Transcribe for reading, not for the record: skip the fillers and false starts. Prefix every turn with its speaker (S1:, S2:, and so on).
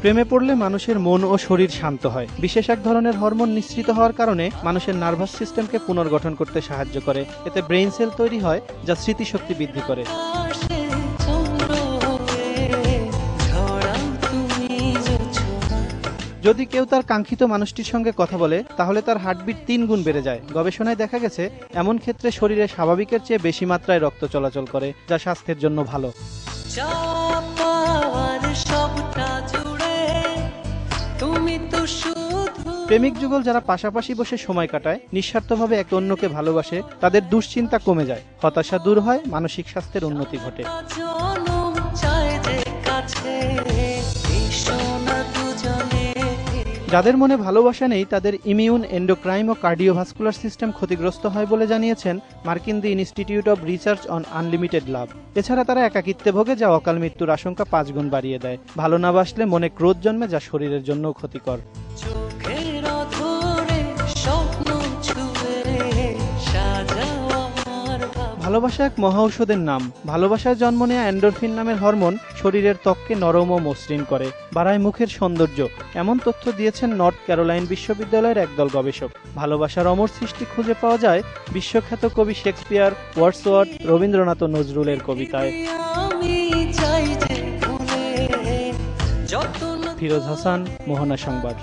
S1: প্রেমে পড়লে মানুষের মন ও শরীর শান্ত হয়। বিশেষ এক ধরনের হরমোন নিঃসৃত হওয়ার কারণে মানুষের নার্ভাস সিস্টেমকে পুনর্গঠন করতে সাহায্য করে। এতে ব্রেইন সেল তৈরি হয় যা স্মৃতিশক্তি বৃদ্ধি করে। যদি কেউ তার কাঙ্ক্ষিত মানুষটির সঙ্গে কথা বলে তাহলে তার হার্টবিট 3 গুণ বেড়ে যায়। গবেষণায় দেখা গেছে এমন ক্ষেত্রে শরীরে স্বাভাবিকের চেয়ে বেশি মাত্রায় রক্ত চলাচল করে, যা স্বাস্থ্যের জন্য ভালো। প্রেমিক যুগল যারা পাশাপাশি বসে সময় কাটায়, নিঃস্বার্থভাবে একে অন্যকে ভালোবাসে, তাদের দুশ্চিন্তা কমে যায়, হতাশা দূর হয়, মানসিক স্বাস্থ্যের উন্নতি ঘটে। যাদের মনে ভালোবাসা নেই তাদের ইমিউন, এন্ডোক্রাইন ও কার্ডিওভাস্কুলার সিস্টেম ক্ষতিগ্রস্ত হয় বলে জানিয়েছেন মার্কিন the institute of research on unlimited love. এছাড়া তারা একাকিত্বে ভোগে, যা অকাল মৃত্যুর আশঙ্কা 5 গুণ বাড়িয়ে দেয়। ভালো না বাসলে মনে ক্রোধ জন্মে, যা শরীরের জন্যও ক্ষতিকর। ভালোবাসা এক মহা ঔষধের নাম। ভালোবাসায় জন্ম নেয়া এন্ডোরফিন নামের হরমোন শরীরের ত্বককে নরম ও মসৃণ করে, বাড়ায় মুখের সৌন্দর্য। এমন তথ্য দিয়েছেন নর্থ ক্যারোলাইন বিশ্ববিদ্যালয়ের একদল গবেষক। ভালোবাসার অমর সৃষ্টি খুঁজে পাওয়া যায় বিশ্বখ্যাত কবি শেক্সপিয়ার, ওয়ার্ডসওয়ার্থ, রবীন্দ্রনাথ ও নজরুলের কবিতায়। ফিরোজ হাসান, মোহনা সংবাদ।